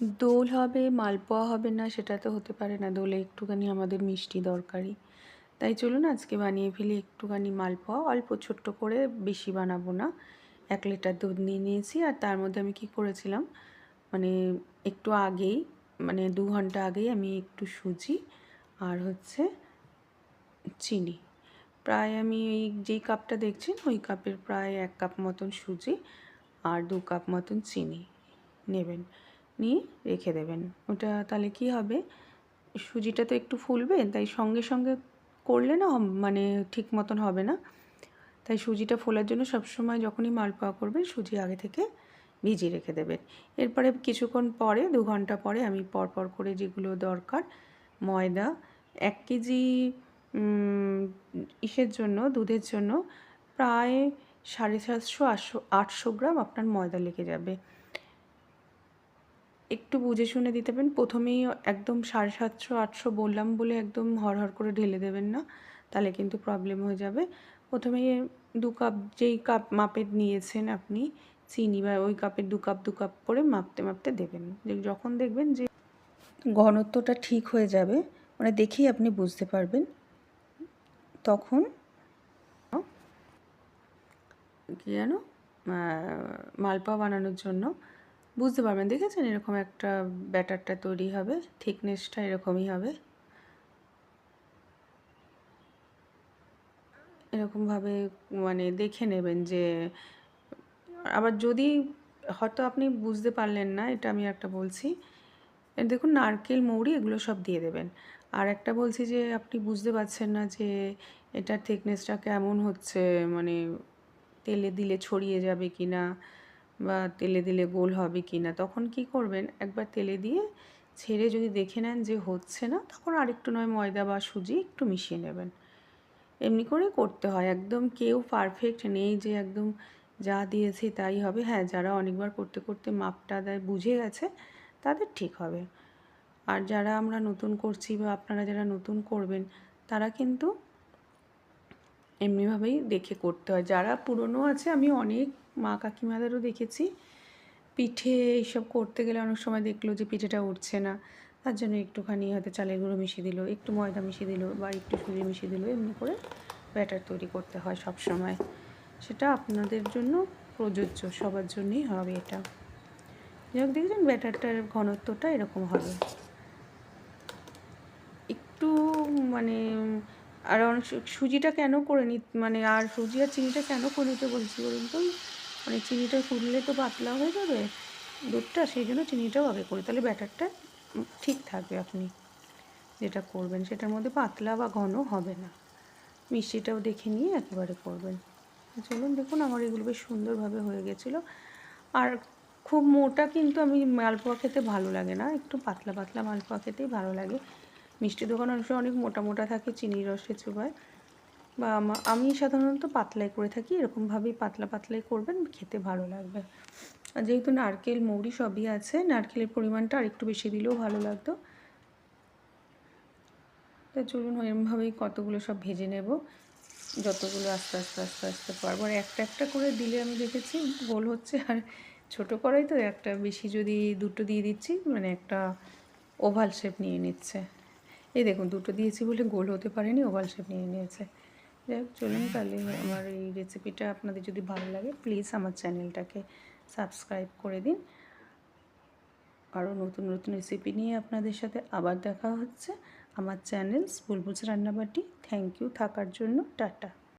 দোল হবে, মালপোয়া হবে না সেটা তো হতে পারে না। দোলে একটুখানি আমাদের মিষ্টি দরকারি। তাই চলুন আজকে বানিয়ে ফেলি একটুখানি মালপোয়া। অল্প ছোট্ট করে, বেশি বানাবো না। 1 লিটার দুধ নিয়ে নিয়েছি। আর তার মধ্যে আমি কি করেছিলাম, মানে একটু আগেই, মানে 2 ঘন্টা আগেই আমি একটু সুজি আর হচ্ছে চিনি, প্রায় আমি এই যেই কাপটা দেখছেন ওই কাপের প্রায় 1 কাপ মতন সুজি আর 2 কাপ মতন চিনি নেবেন, নিয়ে রেখে দেবেন। ওটা তাহলে কি হবে, সুজিটা তো একটু ফুলবে, তাই সঙ্গে সঙ্গে করলে না মানে ঠিক মতন হবে না। তাই সুজিটা ফোলার জন্য সবসময় যখনই মালপোয়া করবেন সুজি আগে থেকে ভিজিয়ে রেখে দেবেন। এরপরে কিছুক্ষণ পরে, 2 ঘন্টা পরে আমি পরপর করে যেগুলো দরকার, ময়দা 1 কেজি ইসের জন্য, দুধের জন্য প্রায় 750-800 গ্রাম আপনার ময়দা লেগে যাবে। একটু বুঝে শুনে দিতে পারেন। প্রথমেই একদম 750-800 বললাম বলে একদম হড়হড় করে ঢেলে দেবেন না, তাহলে কিন্তু প্রবলেম হয়ে যাবে। প্রথমেই 2 কাপ, যেই কাপ মাপের নিয়েছেন আপনি চিনি, বা ওই কাপের 2 কাপ 2 কাপ করে মাপতে মাপতে দেবেন। যখন দেখবেন যে ঘনত্বটা ঠিক হয়ে যাবে, মানে দেখেই আপনি বুঝতে পারবেন, তখন কি জানো, মালপোয়া বানানোর জন্য বুঝতে পারবেন। দেখেছেন এরকম একটা ব্যাটারটা তৈরি হবে, থিকনেসটা এরকমই হবে। এরকমভাবে মানে দেখে নেবেন যে, আবার যদি হয়তো আপনি বুঝতে পারলেন না, এটা আমি একটা বলছি, দেখুন নারকেল মৌরি এগুলো সব দিয়ে দেবেন। আর একটা বলছি যে আপনি বুঝতে পারছেন না যে এটার থিকনেসটা কেমন হচ্ছে, মানে তেলে দিলে ছড়িয়ে যাবে কি না, বা তেলে দিলে গোল হবে কি না, তখন কি করবেন, একবার তেলে দিয়ে ছেড়ে যদি দেখে নেন যে হচ্ছে না, তখন আরেকটু নয় ময়দা বা সুজি একটু মিশিয়ে নেবেন। এমনি করে করতে হয়। একদম কেউ পারফেক্ট নেই যে একদম যা দিয়েছি তাই হবে। হ্যাঁ, যারা অনেকবার করতে করতে মাপটা দেয় বুঝে গেছে তাদের ঠিক হবে। আর যারা আমরা নতুন করছি বা আপনারা যারা নতুন করবেন, তারা কিন্তু এমনিভাবেই দেখে করতে হয়। যারা পুরনো আছে, আমি অনেক মা কাকিমাদেরও দেখেছি পিঠে এইসব করতে গেলে অনেক সময় দেখলো যে পিঠেটা উঠছে না, তার জন্য একটুখানি হয়তো চালের গুঁড়ো মিশিয়ে দিল, একটু ময়দা মিশিয়ে দিল, বা একটু সুজি মিশিয়ে দিল, এমনি করে ব্যাটার তৈরি করতে হয় সব সময়। সেটা আপনাদের জন্য প্রযোজ্য, সবার জন্যই হবে এটা। যাই হোক, দেখছেন ব্যাটারটার ঘনত্বটা এরকম হবে একটু, মানে আর অনেক সুজিটা কেন করে মানে আর সুজি আর চিনিটা কেন করে নিতে বলছি বলুন তো, মানে চিনিটা ফুললে তো পাতলা হয়ে যাবে দুধটা, সেই জন্য চিনিটাও আগে করি, তাহলে ব্যাটারটা ঠিক থাকবে। আপনি যেটা করবেন সেটার মধ্যে পাতলা বা ঘন হবে না। মিষ্টিটাও দেখে নিয়ে একেবারে করবেন। চলুন দেখুন আমার এগুলো বেশ সুন্দরভাবে হয়ে গেছিলো। আর খুব মোটা কিন্তু আমি মালপোয়া খেতে ভালো লাগে না, একটু পাতলা পাতলা মালপোয়া খেতেই ভালো লাগে। মিষ্টি দোকানে অনেক সময় অনেক মোটা মোটা থাকে, চিনির রসে চুবায়, বা আমি সাধারণত পাতলাই করে থাকি। এরকমভাবেই পাতলা পাতলাই করবেন, খেতে ভালো লাগবে। আর যেহেতু নারকেল মৌরি সবই আছে, নারকেলের পরিমাণটা আরেকটু বেশি দিলেও ভালো লাগতো। তো চলুন এরমভাবেই কতগুলো সব ভেজে নেব, যতগুলো আস্তে আস্তে আস্তে আস্তে পারবো। আর একটা একটা করে দিলে আমি দেখেছি গোল হচ্ছে। আর ছোটো কড়াই তো, একটা বেশি যদি দুটো দিয়ে দিচ্ছি, মানে একটা ওভাল শেপ নিয়ে নিচ্ছে। এই দেখুন দুটো দিয়েছি বলে গোল হতে পারেনি, ওভাল শেপ নিয়ে নিয়েছে। যাই হোক, চলুন তাহলে আমার এই রেসিপিটা আপনাদের যদি ভালো লাগে প্লিজ আমার চ্যানেলটাকে সাবস্ক্রাইব করে দিন। আরও নতুন নতুন রেসিপি নিয়ে আপনাদের সাথে আবার দেখা হচ্ছে আমার চ্যানেল বুলবুলস রান্নাবাটি। থ্যাংক ইউ থাকার জন্য। টাটা।